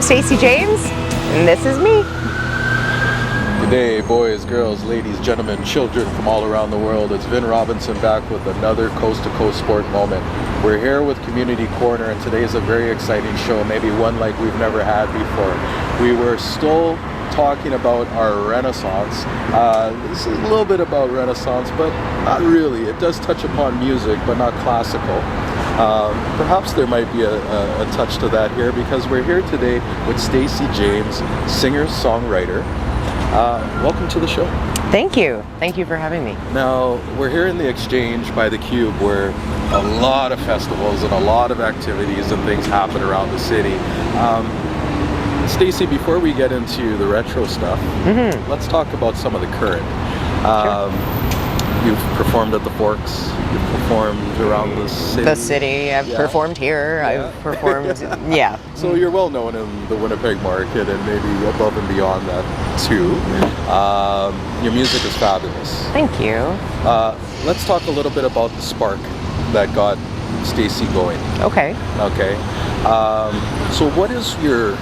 Stacey James, and this is me. Good day, boys, girls, ladies, gentlemen, children from all around the world. It's Vin Robinson back with another Coast to Coast Sport moment. We're here with Community Corner, and today is a very exciting show, maybe one like we've never had before. We were still talking about our Renaissance. This is a little bit about Renaissance, but not really. It does touch upon music, but not classical. Perhaps there might be a touch to that here, because we're here today with Stacey James, singer-songwriter. Welcome to the show. Thank you. Thank you for having me. Now, we're here in the Exchange by the Cube, where a lot of festivals and a lot of activities and things happen around the city. Stacey, before we get into the retro stuff, let's talk about some of the current. You've performed at the Forks, you've performed around the city. The city, I've performed here, I've performed, So you're well known in the Winnipeg market and maybe above and beyond that too. Your music is fabulous. Thank you. Let's talk a little bit about the spark that got Stacey going. Okay. So what is your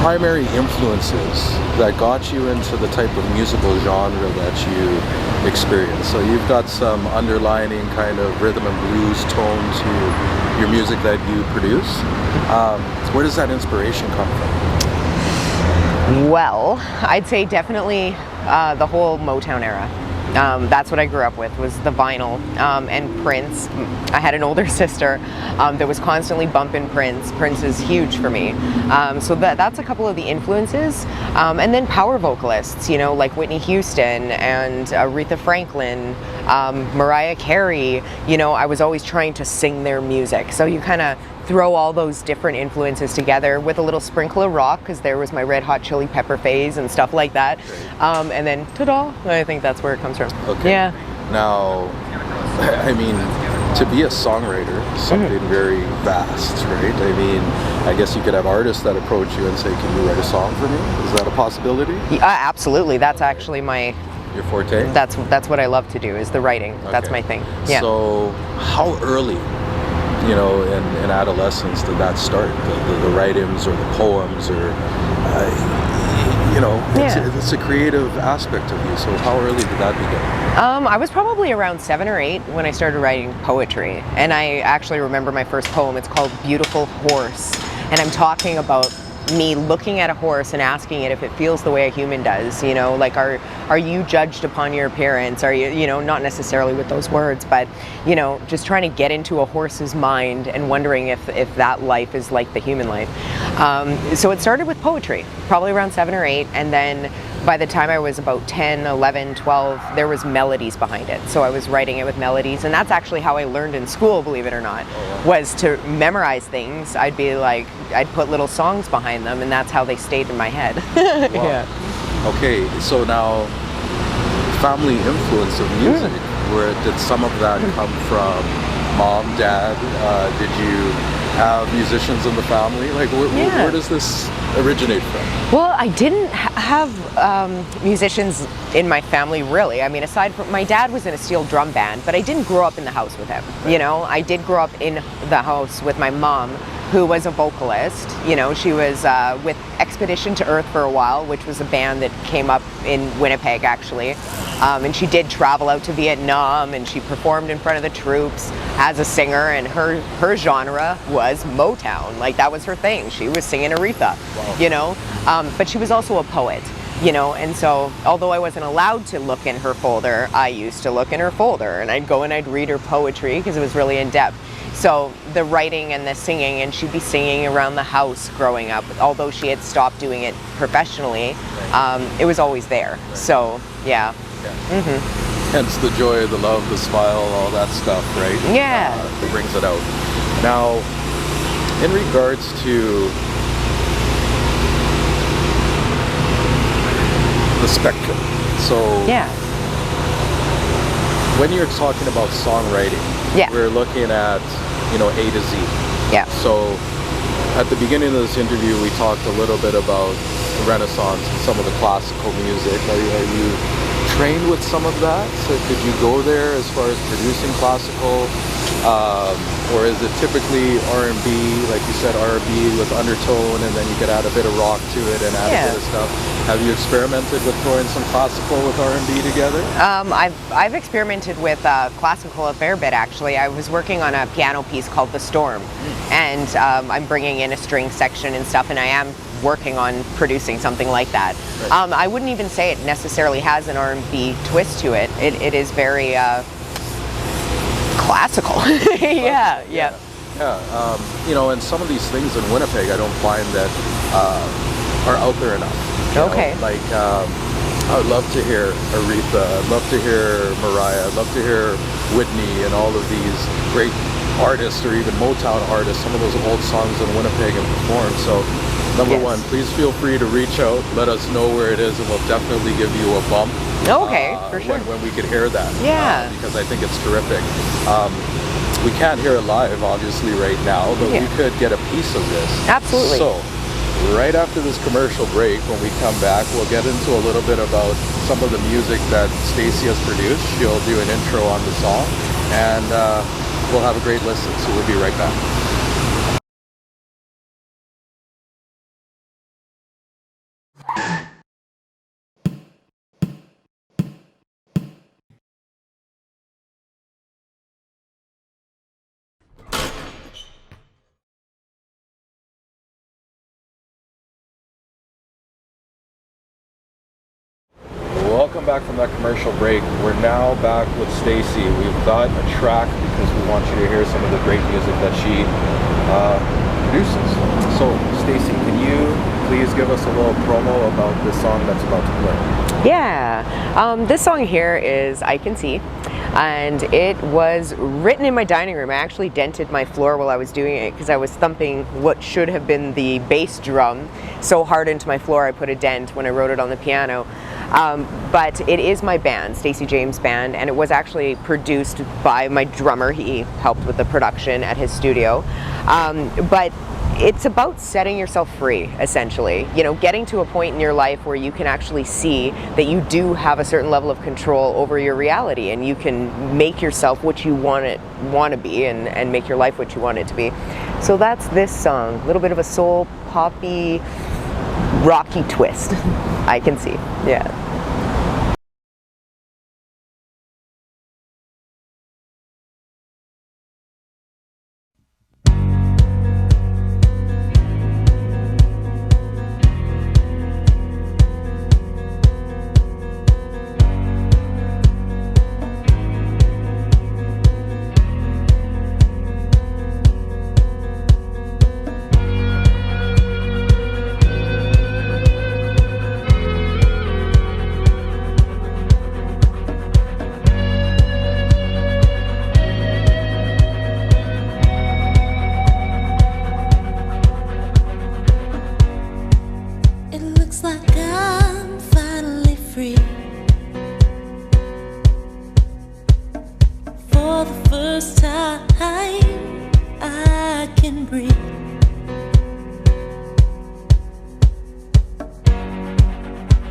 primary influences that got you into the type of musical genre that you experience? So you've got some underlining kind of rhythm and blues tone to your music that you produce. Where does that inspiration come from? Well, I'd say definitely the whole Motown era. That's what I grew up with, was the vinyl and Prince. I had an older sister that was constantly bumping Prince. Prince is huge for me. So that's a couple of the influences. And then power vocalists, you know, like Whitney Houston and Aretha Franklin, Mariah Carey. You know, I was always trying to sing their music. So you kind of throw all those different influences together with a little sprinkle of rock, because there was my Red Hot Chili Pepper phase and stuff like that. And then ta-da, I think that's where it comes from. Okay. Yeah. Now, I mean, to be a songwriter is something very vast, right? I mean, I guess you could have artists that approach you and say, can you write a song for me? Is that a possibility? Absolutely. That's actually your forte? That's what I love to do, is the writing. Okay. That's my thing. Yeah. So how early, you know, in adolescence did that start? The write-ins or the poems, or you know, it's a creative aspect of you. So how early did that begin? I was probably around 7 or 8 when I started writing poetry, and I actually remember my first poem. It's called Beautiful Horse, and I'm talking about me looking at a horse and asking it if it feels the way a human does. You know, like, are you judged upon your appearance? Are you know, not necessarily with those words, but, you know, just trying to get into a horse's mind and wondering if that life is like the human life. So it started with poetry, probably around 7 or 8, and then by the time I was about 10, 11, 12, there was melodies behind it. So I was writing it with melodies, and that's actually how I learned in school, believe it or not, was to memorize things. I'd put little songs behind them, and that's how they stayed in my head. Wow. Yeah. Okay, so now, family influence of music, where did some of that come from? Mom, dad, did you have musicians in the family? Like, where does this originate from? Well, I didn't have musicians in my family, really. I mean, aside from, my dad was in a steel drum band, but I didn't grow up in the house with him. You know, I did grow up in the house with my mom, who was a vocalist. You know, she was with Expedition to Earth for a while, which was a band that came up in Winnipeg, actually. And she did travel out to Vietnam, and she performed in front of the troops as a singer, and her genre was Motown. Like, that was her thing. She was singing Aretha, you know, but she was also a poet, you know, and so although I wasn't allowed to look in her folder, I used to look in her folder, and I'd go and I'd read her poetry because it was really in depth. So the writing and the singing, and she'd be singing around the house growing up, although she had stopped doing it professionally, it was always there. So yeah. Hence the joy, the love, the smile, all that stuff, right? Yeah. It brings it out. Now, in regards to the spectrum, so when you're talking about songwriting, we're looking at, you know, A to Z. Yeah. So at the beginning of this interview, we talked a little bit about the Renaissance and some of the classical music. Are you trained with some of that? So could you go there as far as producing classical Or is it typically R&B, like you said, R&B with undertone, and then you could add a bit of rock to it and add a bit of stuff? Have you experimented with throwing some classical with R&B together? I've experimented with classical a fair bit, actually. I was working on a piano piece called The Storm, and I'm bringing in a string section and stuff, and I am working on producing something like that. Right. I wouldn't even say it necessarily has an R&B twist to it. It is very classical. Yeah. You know, and some of these things in Winnipeg, I don't find that are out there enough. Okay. Know? Like, I would love to hear Aretha. I'd love to hear Mariah. I'd love to hear Whitney and all of these great artists, or even Motown artists, some of those old songs in Winnipeg and perform. So, number one, please feel free to reach out. Let us know where it is, and we'll definitely give you a bump. Okay, for sure. When we could hear that. Yeah. Because I think it's terrific. We can't hear it live, obviously, right now, but we could get a piece of this. Absolutely. So, right after this commercial break, when we come back, we'll get into a little bit about some of the music that Stacey has produced. She'll do an intro on the song, and we'll have a great listen. So we'll be right back. Welcome back from that commercial break. We're now back with Stacey. We've got a track because we want you to hear some of the great music that she produces. So, Stacey, can you please give us a little promo about this song that's about to play? Yeah, this song here is I Can See, and it was written in my dining room. I actually dented my floor while I was doing it because I was thumping what should have been the bass drum so hard into my floor I put a dent when I wrote it on the piano. But it is my band, Stacey James Band, and it was actually produced by my drummer. He helped with the production at his studio. But it's about setting yourself free, essentially. You know, getting to a point in your life where you can actually see that you do have a certain level of control over your reality, and you can make yourself what you want to be, and make your life what you want it to be. So that's this song, a little bit of a soul poppy, rocky twist. I Can See. Yeah.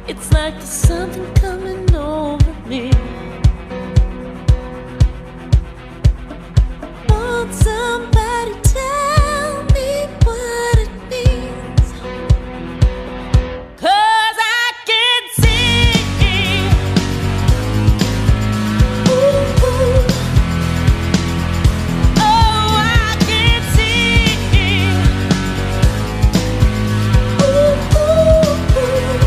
It's like there's something coming over me. Won't somebody tell me what it means? 'Cause I can see. Ooh, ooh. Oh, I can see. Ooh, ooh, ooh.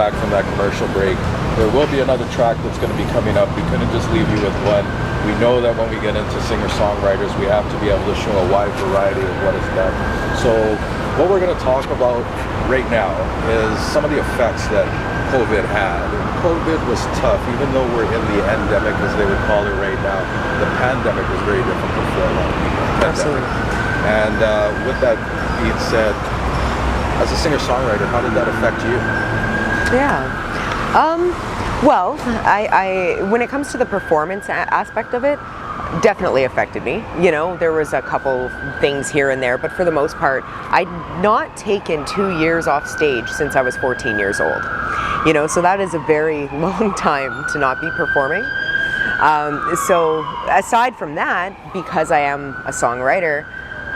back from that commercial break. There will be another track that's going to be coming up. We couldn't just leave you with one. We know that when we get into singer-songwriters, we have to be able to show a wide variety of what is done. So what we're going to talk about right now is some of the effects that COVID had. And COVID was tough, even though we're in the endemic, as they would call it right now. The pandemic was very difficult for a lot of people. Absolutely. And with that being said, as a singer-songwriter, how did that affect you? Yeah. Well, I when it comes to the performance aspect of it, definitely affected me. You know, there was a couple things here and there, but for the most part, I'd not taken 2 years off stage since I was 14 years old. You know, so that is a very long time to not be performing. So aside from that, because I am a songwriter,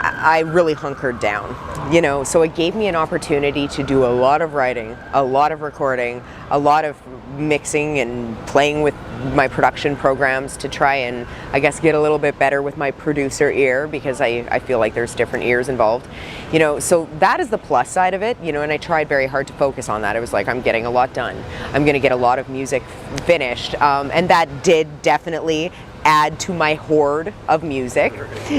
I really hunkered down, you know, so it gave me an opportunity to do a lot of writing, a lot of recording, a lot of mixing and playing with my production programs to try and, I guess, get a little bit better with my producer ear, because I feel like there's different ears involved, you know, so that is the plus side of it, you know, and I tried very hard to focus on that. It was like, I'm getting a lot done. I'm going to get a lot of music finished, and that did definitely add to my hoard of music,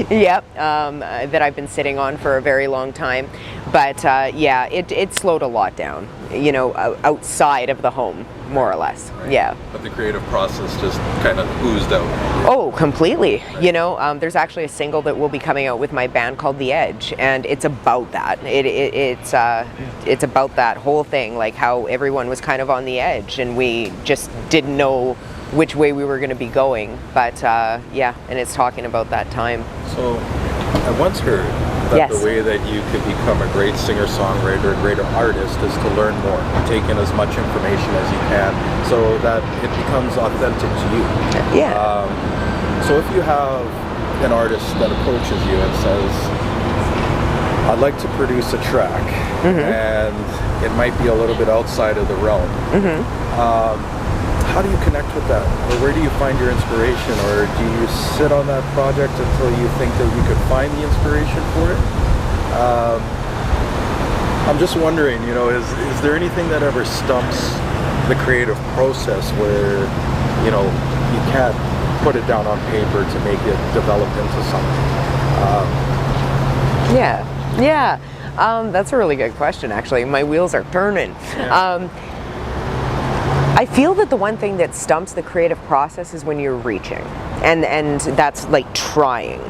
yep, that I've been sitting on for a very long time. But yeah, it slowed a lot down, you know, outside of the home, more or less. Right. Yeah. But the creative process just kind of oozed out. Oh, completely. You know, there's actually a single that will be coming out with my band called The Edge, and it's about that. It's about that whole thing, like how everyone was kind of on the edge, and we just didn't know which way we were going to be going, but yeah, and it's talking about that time. So I once heard that yes. The way that you could become a great singer-songwriter, a greater artist, is to learn more, take in as much information as you can, so that it becomes authentic to you. Yeah. So if you have an artist that approaches you and says, I'd like to produce a track, and it might be a little bit outside of the realm, how do you connect with that? Or where do you find your inspiration? Or do you sit on that project until you think that you could find the inspiration for it? I'm just wondering, you know, is there anything that ever stumps the creative process where, you know, you can't put it down on paper to make it develop into something? Yeah. That's a really good question, actually. My wheels are turning. Yeah. I feel that the one thing that stumps the creative process is when you're reaching, and that's like trying.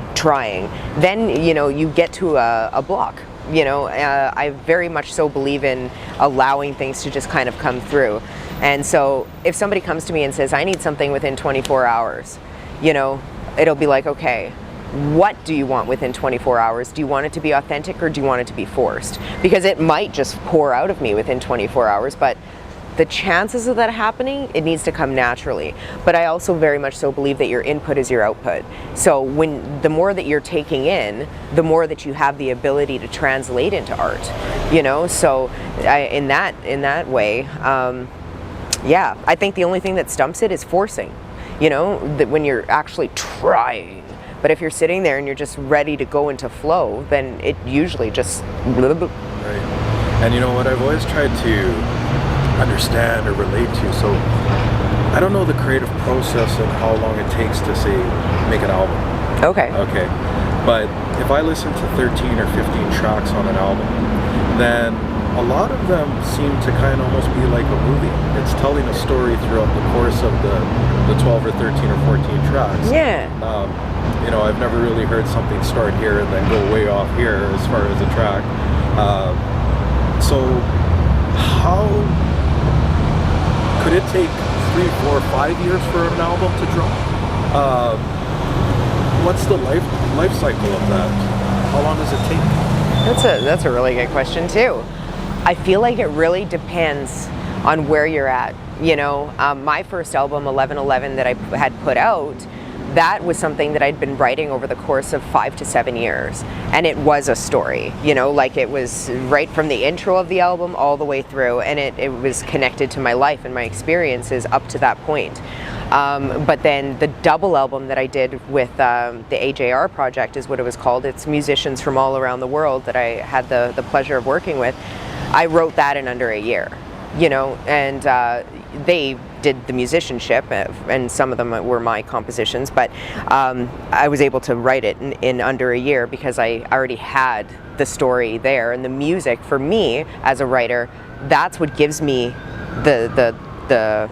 Then, you know, you get to a block. You know, I very much so believe in allowing things to just kind of come through. And so if somebody comes to me and says, I need something within 24 hours, you know, it'll be like, okay, what do you want within 24 hours? Do you want it to be authentic, or do you want it to be forced? Because it might just pour out of me within 24 hours, but the chances of that happening, it needs to come naturally. But I also very much so believe that your input is your output. So the more that you're taking in, the more that you have the ability to translate into art, you know? So in that way, yeah, I think the only thing that stumps it is forcing, you know, that when you're actually trying. But if you're sitting there and you're just ready to go into flow, then it usually just... Right. And you know what, I've always tried to understand or relate to, so I don't know the creative process and how long it takes to, say, make an album. Okay, but if I listen to 13 or 15 tracks on an album, then a lot of them seem to kind of almost be like a movie. It's telling a story throughout the course of the 12 or 13 or 14 tracks. Yeah. You know, I've never really heard something start here and then go way off here as far as a track. So how could it take 3, 4, 5 years for an album to drop? What's the life cycle of that? How long does it take? That's a really good question too. I feel like it really depends on where you're at. You know, my first album, 1111, that I had put out, that was something that I'd been writing over the course of 5 to 7 years. And it was a story, you know, like it was right from the intro of the album all the way through, and it was connected to my life and my experiences up to that point. But then the double album that I did with the AJR project is what it was called. It's musicians from all around the world that I had the pleasure of working with. I wrote that in under a year. you know, and they did the musicianship, and some of them were my compositions, but I was able to write it in under a year because I already had the story there, and the music for me as a writer, that's what gives me the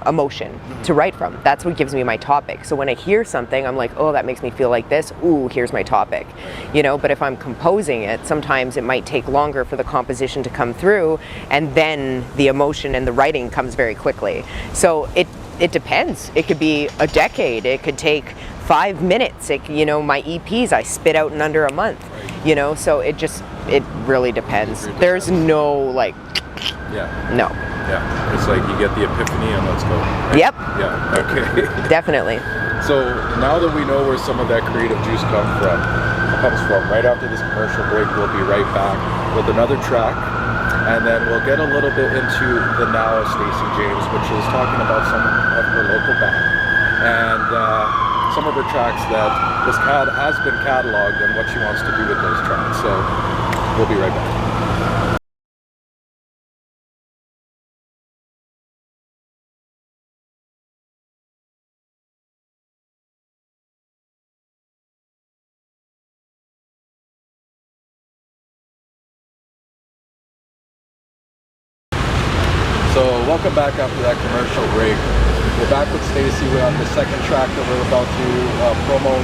emotion to write from. That's what gives me my topic. So when I hear something, I'm like, oh, that makes me feel like this. Ooh, here's my topic. You know, but if I'm composing it, sometimes it might take longer for the composition to come through, and then the emotion and the writing comes very quickly. So it depends. It could be a decade. It could take 5 minutes. You know, my EPs I spit out in under a month. You know, so it really depends. There's no like, no. Yeah, it's like you get the epiphany and let's go. Right? Yep. Yeah, okay. Definitely. So now that we know where some of that creative juice comes from, right after this commercial break, we'll be right back with another track, and then we'll get a little bit into the now of Stacey James, which is talking about some of her local band and some of her tracks that has been cataloged and what she wants to do with those tracks. So we'll be right back. So welcome back after that commercial break. We're back with Stacey. We're on the second track that we're about to promo.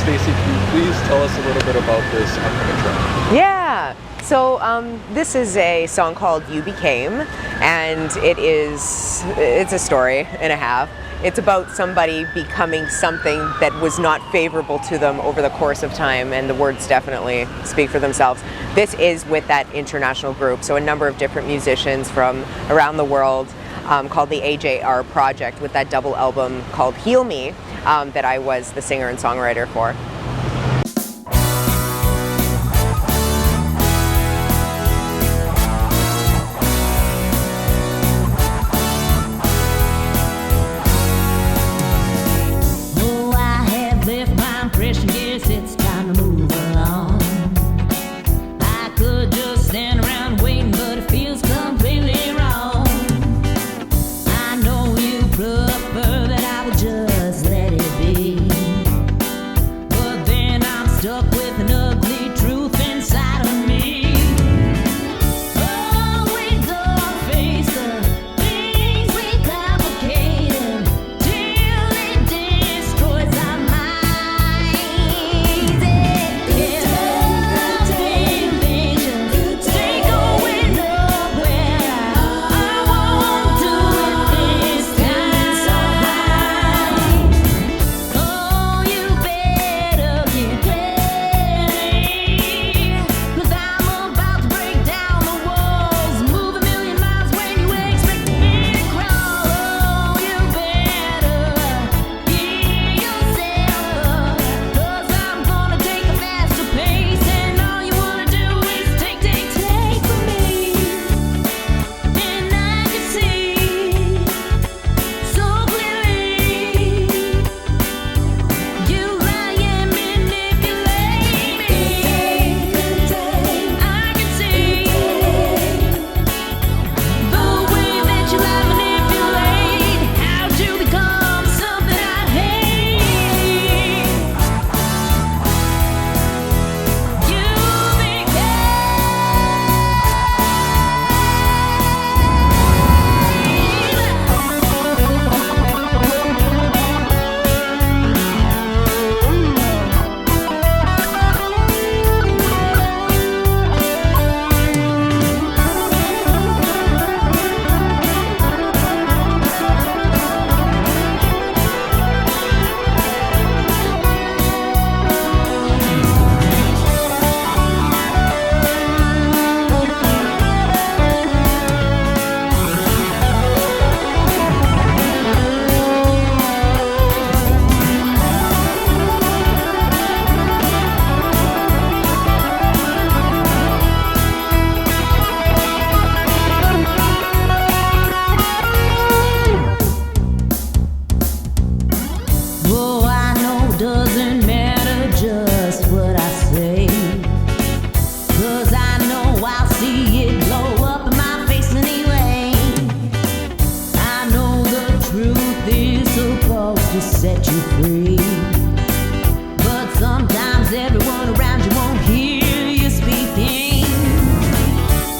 Stacey, can you please tell us a little bit about this upcoming track? Yeah. So this is a song called You Became, and it's a story and a half. It's about somebody becoming something that was not favorable to them over the course of time, and the words definitely speak for themselves. This is with that international group, so a number of different musicians from around the world, called the AJR Project, with that double album called Heal Me, that I was the singer and songwriter for. It's time to move along. I could just stand around waiting, but it feels completely wrong. I know you prefer that I would just let it be, but then I'm stuck with an ugly truth inside of me. Oh, we don't face the things we complicate till it destroys our mind. to set you free. But sometimes everyone around you won't hear you speak things.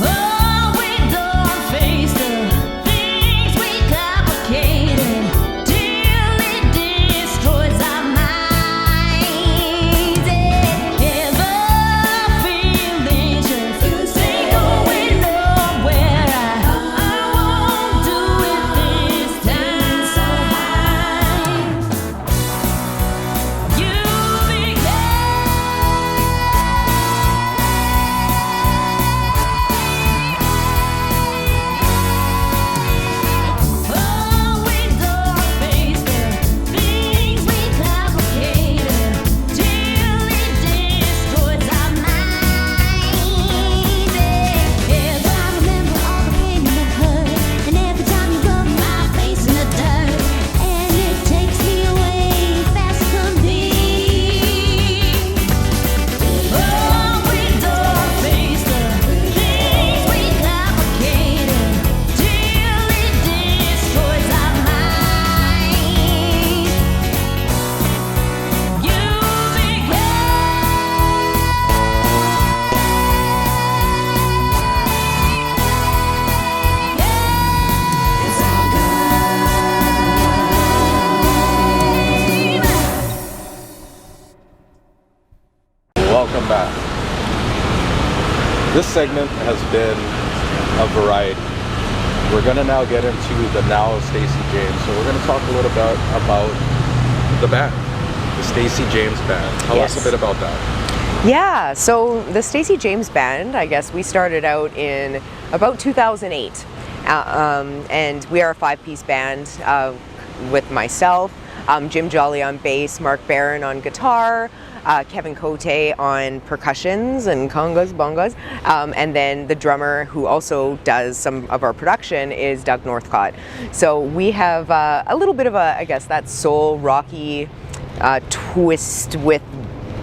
Oh, we don't face the things we complicated till it destroys our minds. Ever feel anxious? Ain't going nowhere. I won't do it this time. You oh, we don't face the things we complicated till it destroys our minds. Yes, I remember all the pain and the hurt, and every time you rub my face in the dirt, and it takes me away fast as can be. Oh, we don't face the things we complicated till it destroys our minds. You it's all good. Welcome back. This segment has been a variety. We're going to now get into the now of Stacey James. So we're going to talk a little bit about the band, the Stacey James Band. Tell us Yes. a bit about that. Yeah, so the Stacey James Band, I guess we started out in about 2008. And we are a 5-piece band with myself, Jim Jolly on bass, Mark Barron on guitar, Kevin Cote on percussions and congas, bongos, and then the drummer who also does some of our production is Doug Northcott. So we have a little bit of I guess, that soul rocky twist with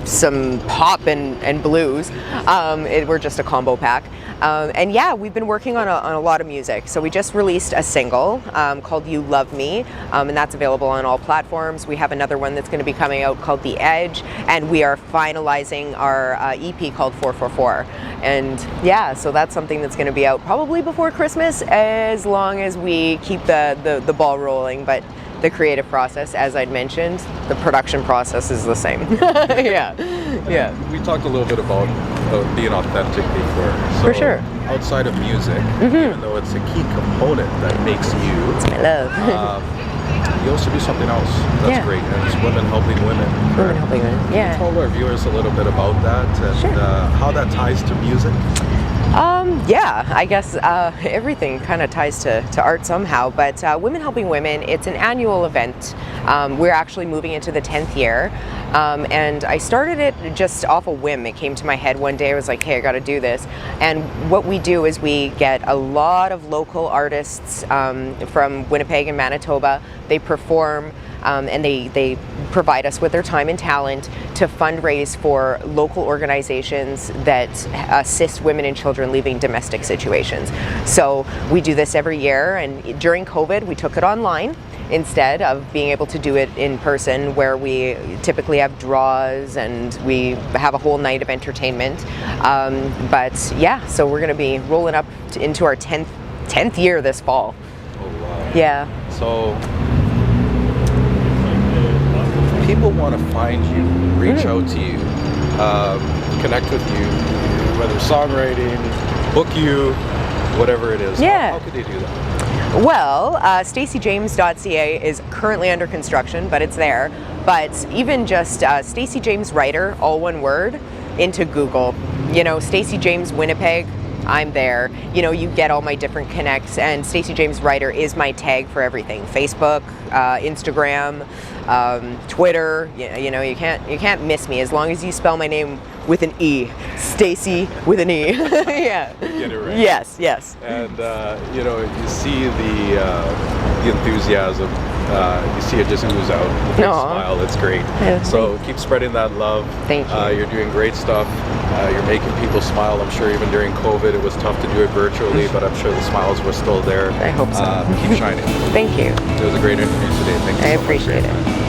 some pop and blues. We're just a combo pack. And yeah, we've been working on a lot of music. So we just released a single called You Love Me, and that's available on all platforms. We have another one that's going to be coming out called The Edge, and we are finalizing our EP called 444. And yeah, so that's something that's going to be out probably before Christmas, as long as we keep the ball rolling. But the creative process, as I'd mentioned, the production process is the same. Yeah. We talked a little bit about being authentic before. So For sure. outside of music, even though it's a key component that makes you, I love. you also do something else that's Yeah. great, and it's women helping women. Women helping women. Yeah. Tell our viewers a little bit about that and Sure. how that ties to music. Yeah, I guess everything kind of ties to art somehow, but Women Helping Women, it's an annual event. We're actually moving into the 10th year, and I started it just off a whim. It came to my head one day. I was like, hey, I got to do this. And what we do is we get a lot of local artists from Winnipeg and Manitoba. They perform and they provide us with their time and talent to fundraise for local organizations that assist women and children leaving domestic situations. So we do this every year, and during COVID we took it online instead of being able to do it in person, where we typically have draws and we have a whole night of entertainment. But yeah, so we're going to be rolling up into our 10th year this fall. Oh wow. Yeah. So people want to find you, reach out to you, connect with you, whether songwriting, book you, whatever it is. Yeah. How could they do that? Well, StaceyJames.ca is currently under construction, but it's there. But even just Stacey James Writer, all one word, into Google. You know, Stacey James Winnipeg, I'm there. You know, you get all my different connects, and Stacey James Writer is my tag for everything: Facebook, Instagram, Twitter. You know, you can't miss me as long as you spell my name with an E, Stacey with an E. Yeah. Get it right. Yes. And you know, you see the enthusiasm. You see it just ooze out. The big Aw. smile. It's great. Yeah, So keep spreading that love. Thank you. You're doing great stuff. You're making people smile. I'm sure even during COVID it was tough to do it virtually, but I'm sure the smiles were still there. I hope so. Keep shining. Thank you. It was a great interview today. Thank you I so much for your appreciate time. it.